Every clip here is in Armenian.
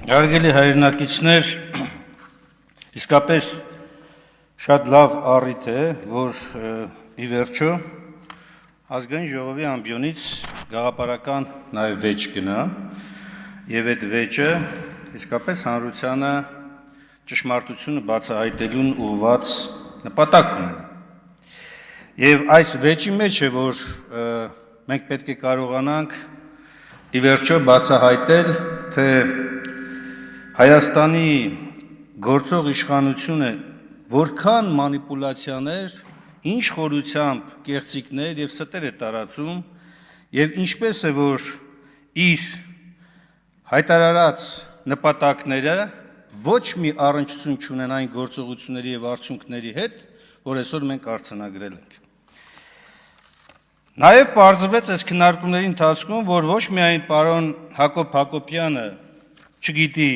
Հարգելի հայրենակիցներ, իսկապես շատ լավ առիթ է, որ ի վերջո ազգային ժողովի ամբիոնից գաղափարական նաև վեճ գնա, եւ այդ վեճը իսկապես հանրությանը ճշմարտությունը բացահայտելուն ուղղված նպատակ ունի։ Եվ այս վեճի մեջ է, որ մենք պետք է կարողանանք ի վերջո բացահայտել, թե Հայաստանի գործող իշխանությունը որքան մանիպուլյացիաներ, ինչ խորությամբ կեղծիքներ եւ ստեր է տարածում եւ ինչպես է որ իր հայտարարած նպատակները ոչ մի առնչություն չունեն այն գործողությունների եւ արդյունքների հետ, որ այսօր մենք արձանագրել ենք։ Նաեւ պարզվեց այս քննարկումների ընթացքում, որ ոչ միայն պարոն Հակոբ Հակոբյանը չգիտի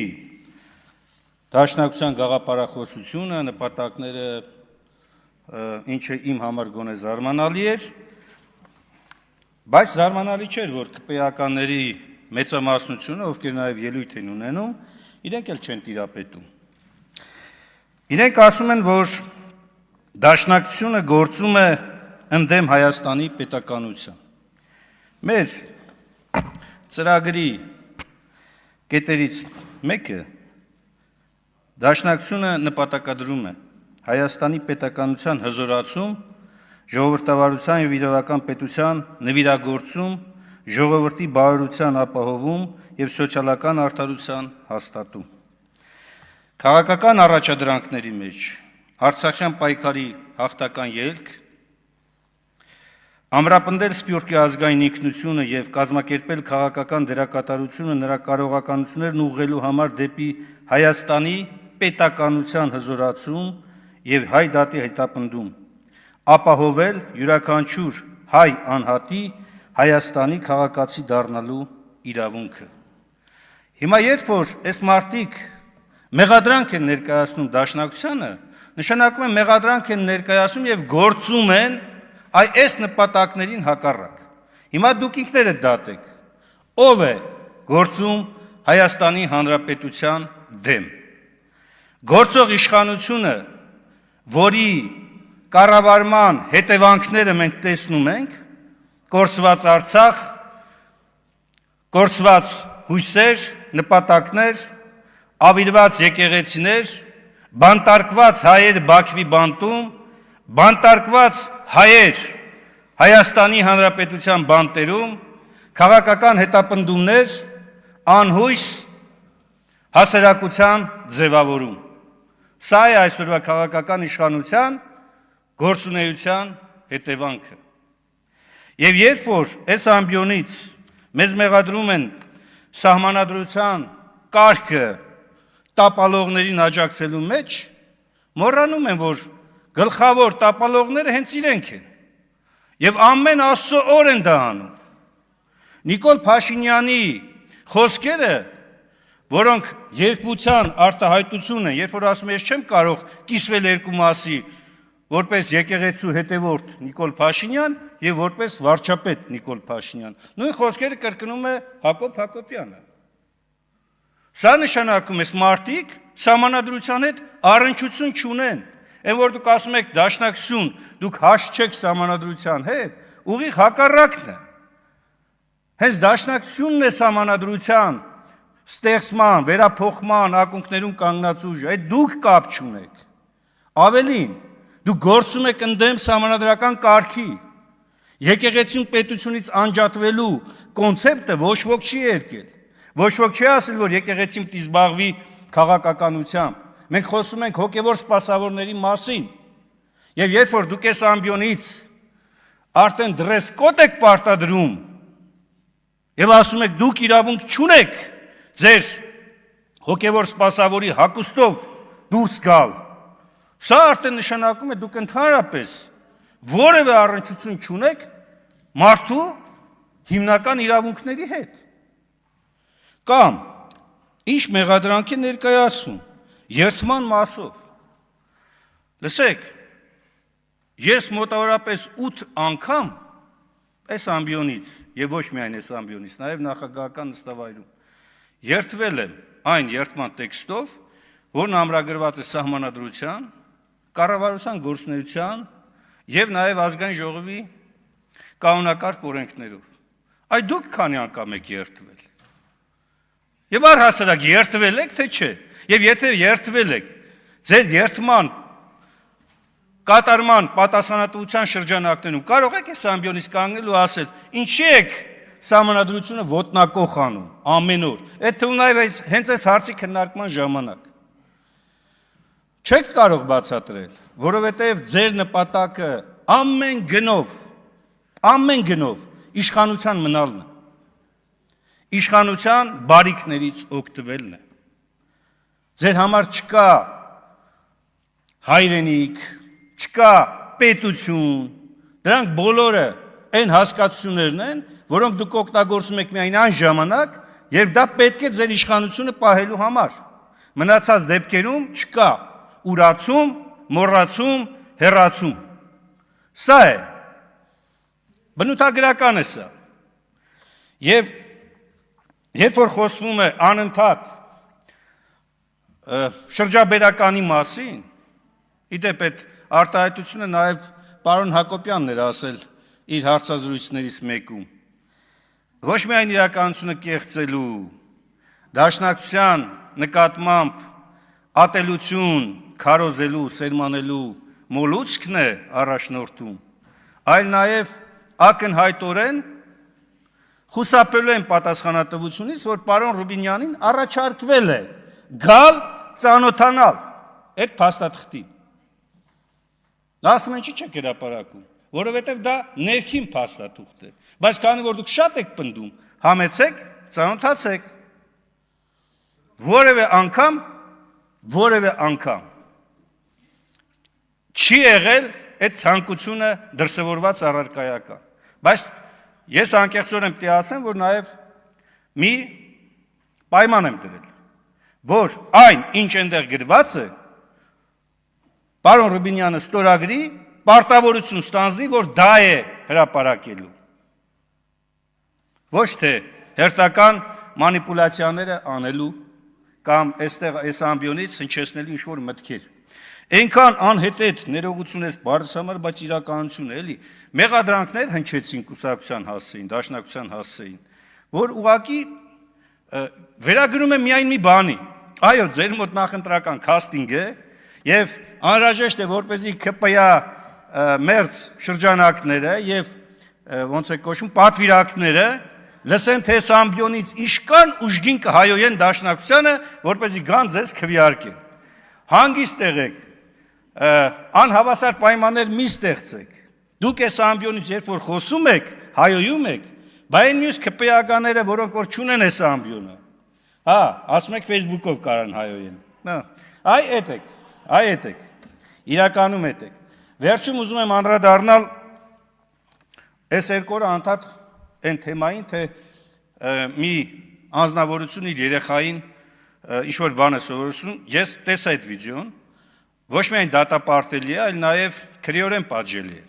Դաշնակցության գաղափարախոսությունը, նպատակները, ինչը իմ համար գոնե զարմանալի էր, բայց զարմանալի չէր, որ ԿՊԵ-ականների մեծամասնությունը, ովքեր նաև ելույթ են ունենում, իրենք էլ չեն տիրապետում։ Իրենք ասում են, որ Դաշնակցությունը գործում է ընդդեմ Հայաստանի պետականության։ Մեր ծրագրի կետերից մեկը Դաշնակցությունը նպատակադրում է Հայաստանի պետականության հզորացում, ժողովրդավարության եւ իրավական պետության նվիրագործում, ժողովրդի բարօրության ապահովում եւ սոցիալական արդարության հաստատում։ Քաղաքական առաջադրանքների մեջ Արցախյան պայքարի հաղթական ելք, ամրապնդել Սփյուռքի ազգային ինքնությունը եւ կազմակերպել քաղաքական դերակատարությունը նրա կարողականություններն ուղղելու համար դեպի Հայաստանի պետականության հզորացում եւ հայ դատի հետապնդում, ապահովել յուրաքանչյուր հայ անհատի Հայաստանի քաղաքացի դառնալու իրավունքը։ Հիմա երբ որ այս մարտիկ մեղադրանք են ներկայացնում Դաշնակցությանը, նշանակում է մեղադրանք են ներկայացնում եւ գործում են այս նպատակներին հակառակ։ Հիմա դուք ինքներդ դատեք, ով է գործում Հայաստանի Հանրապետության դեմ։ Գործող իշխանությունը, որի կառավարման հետևանքները մենք տեսնում ենք, կորցված Արցախ, կորցված հույսեր, նպատակներ, ավիրված եկեղեցիներ, բանտարկված հայեր Բաքվի բանտում, բանտարկված հայեր Հայաստանի Հանրապետության բանտերում, քաղաքական հետապնդումներ, անհույս հասարակության ձևավորում։ Սա է այսօրվա քաղաքական իշխանության գործունեության հետևանքը։ Եվ երբ որ այս ամբիոնից մեզ մեղադրում են սահմանադրության կարգը տապալողներին աջակցելու մեջ, մոռանում են, որ գլխավոր տապալողները հենց իրենք են եւ ամեն Աստծո օր են դա անում։ Նիկոլ Փաշինյանի խոսքերը, որոնք երկվության արտահայտություն են, երբ որ ասում ես չեմ կարող կիսվել երկու մասի, որպես եկեղեցու հետևորդ Նիկոլ Փաշինյան եւ որպես վարչապետ Նիկոլ Փաշինյան, նույն խոսքերը կրկնում է Հակոբ Հակոբյանը։ Սա նշանակում է մարդիկ սահմանադրության հետ առնչություն չունեն։ Այն որ դուք ասում եք Դաշնակցություն, դուք հաշտ չեք սահմանադրության հետ, ուղիղ հակառակն է։ Հենց Դաշնակցությունն է սահմանադրության ստեղծման, վերափոխման ակունքներում կանգնած ուժը, այդ դուք կապ չունեք։ Ավելին, դուք գործում եք ընդդեմ սահմանադրական կարգի։ Եկեղեցին պետությունից անջատվելու կոնցեպտը ոչ ոք չի երկել։ Ոչ ոք չի ասել, որ եկեղեցին պիտի զբաղվի քաղաքականությամբ։ Մենք խոսում ենք հոգևոր սպասավորների մասին։ Եվ երբ որ դուք այս ամբիոնից արդեն դրեսկոտ եք պարտադրում եւ ասում եք դուք իրավունք չունեք ձեր հոգևոր սպասավորի հագուստով դուրս գալ, սա արդեն նշանակում է դուք ընդհանրապես որևէ առնչություն չունեք մարդու հիմնական իրավունքների հետ։ Կամ ինչ մեղադրանք է ներկայացում երթման մասով։ Լսեք, ես մոտավորապես 8 անգամ այս ամբիոնից եւ ոչ միայն այս ամբիոնից, նաեւ նախագահական նստավայրում երթվել եմ այն երթման տեքստով, որն ամրագրված է սահմանադրության, կառավարության գործունեության եւ նաեւ ազգային ժողովի կանոնակարգ օրենքներով։ Այդ դուք քանի անգամ եք երթվել։ Եվ առհասարակ երթվել եք, թե չէ։ Եվ եթե երթվել եք, ձեր երթման կատարման պատասխանատվության շրջանակներում կարող եք այս ամբիոնից կանգնել ու ասել. ինչի եք սահմանադրությունը ոտնակոխ անում ամեն օր։ Այդ թվում նաև հենց այս հարցի քննարկման ժամանակ։ Չեք կարող բացատրել, որովհետև ձեր նպատակը ամեն գնով իշխանության մնալն է։ Իշխանության բարիքներից օգտվելն է։ Ձեր համար չկա հայրենիք, չկա պետություն, դրանք բոլորը այն հասկացություններն են, որոնք դուք օգտագործում եք միայն այն ժամանակ, երբ դա պետք է ձեր իշխանությունը պահելու համար։ Մնացած դեպքերում չկա ուրացում, մոռացում, հեռացում։ Սա է։ Բնութագրական է սա։ Եվ երբ որ խոսվում է անընդհատ շրջաբերականի մասին, իդեպ այդ արտահայտությունը նաև պարոն Հակոբյանն էր ասել իր հարցազրույցներից մեկում, ոչ միայն իրականությունը կեղծելու, դաշնակցության նկատմամբ ատելություն, քարոզելու, սերմանելու մոլուցքն է առաջնորդում, այլ նաև ակնհայտորեն խուսափելու են պատասխանատվությունից, որ պարոն Ռուբինյանին առաջարկվել է գալ ծանոթանալ այդ փաստաթղթին։ Նա ասում են, չի չեք հրապարակում, որովհետև դա ներքին փաստաթուղթ է, բայց քանի որ դուք շատ եք պնդում, համեցեք, ծանոթացեք։ Որևէ անգամ չի եղել այդ ցանկությունը դրսևորված առարկայական։ Բայց ես անկեղծորեն պետք է ասեմ, որ նաև մի պայման եմ դրել, որ այն, ինչ այնտեղ գրված է, պարոն Ռուբինյանը ստորագրի, պարտավորություն ստանձնի, որ դա է հրապարակելու։ Ոչ թե հերթական մանիպուլյացիաները անելու կամ այս ամբիոնից հնչեցնելու ինչ-որ մտքեր։ Այնքան անհետետ ներողություն ես բարձ համար, բայց իրականություն է, էլի, մեղադրանքներ հնչեցին կուսակցության հասցեին, դաշնակցության հասցեին, որ ուղղակի վերագրում է միայն մի բանի։ Այո, ձեր մոտ նախընտրական քաստինգ է եւ անհրաժեշտ է, որպեսզի ԿՊ-յա մերձ շրջանակները եւ ոնց է կոչվում պատվիրակները լսեն թե այս ամբիոնից իշքան ուժգին կհայոյեն դաշնակցությանը, որպեսզի գան ձեզ քվեարկեն։ Հանգիստ եղեք, անհավասար պայմաններ մի ստեղծեք։ Դուք այս ամբիոնից երբ որ խոսում եք, հայոյում եք, բայց այն մյուս ԿՊ-ականները, որոնք որ չունեն այս ամբիոնը, ասում եք Facebook-ով կարան հայոյեն։ Այ էդ եք, իրականում էդ եք։ Վերջում ուզում եմ անդրադառնալ այս երկու օրը անդադ այն թեմային, թե մի անձնավորություն իր երեխային ինչ-որ բան է սովորեցնում, ես տեսա այդ վիդեոն, ոչ միայն դատապարտելի է, այլ նաև քրեորեն պատժելի է։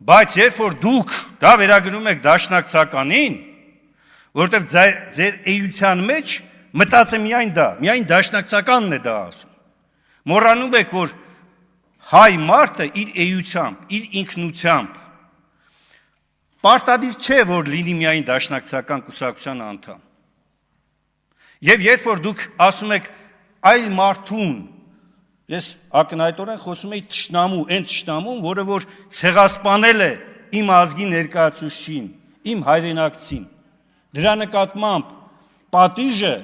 Բայց երբ որ դուք դա վերագրում եք դաշնակցականին, որովհետև ձեր էության մեջ մտած է միայն դաշնակցականն է դա ասում։ Մոռանում եք, որ հայ մարդը իր էությամբ, իր ինքնությամբ պարտադիր չէ, որ լինի միայն դաշնակցական կուսակցության անդամ։ Եվ երբ որ դուք ասում եք այլ մարդուն, ես ակնհայտորեն խոսում եի թշնամու, այն թշնամուն, որը որ ցեղասպանել է իմ ազգի ներկայացուցչին, իմ հայրենակցին, դրա նկատմամբ պատիժը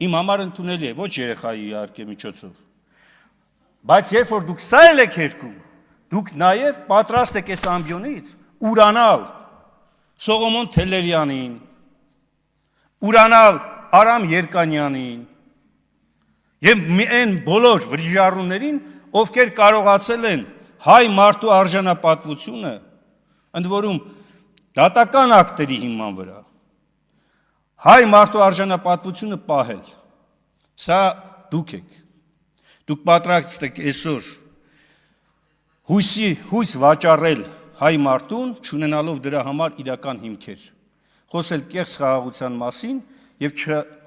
իմ համար ընդունելի է, ոչ երեխայի իհարկե միջոցով։ Բայց երբ որ դուք սա եք հերքում, դուք նաև պատրաստ եք այս ամբիոնից ուրանալ Սողոմոն Թելերյանին, ուրանալ Արամ Երկանյանին եւ այն բոլոր վրիժառուներին, ովքեր կարողացել են հայ մարդու արժանապատվությունը, ընդ որում դատական ակտերի հիման վրա, հայ մարդու արժանապատվությունը պահել։ Սա դուք եք։ Դուք պատրաստ եք այսօր հույս վաճառել հայ մարդուն, չունենալով դրա համար իրական հիմքեր, խոսել կեղծ խաղաղության մասին եւ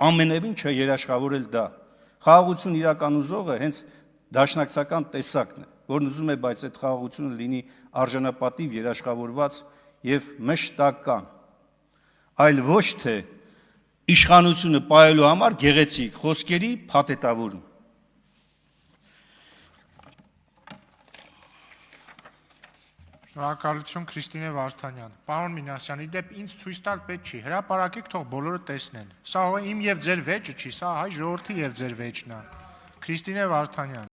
ամենևին չերաշխավորել դա։ Խաղաղություն իրականուզողը հենց դաշնակցական տեսակն է, որն ուզում է, բայց այդ խաղաղությունը լինի արժանապատիվ, երաշխավորված եւ մշտական, այլ ոչ թե իշխանությունը պահելու համար գեղեցիկ խոսքերի փաթեթավորում։ Շնորհակալություն Քրիստինե Վարդանյան։ Պարոն Մինասյան, իդեպ ինձ ցույց տալ պետք չի, հրապարակեք, թող բոլորը տեսնեն։ Սա իմ եւ ձեր վեճը չի, սա հայ ժողովրդի եւ ձեր վեճն է։ Քրիստինե Վարդանյան։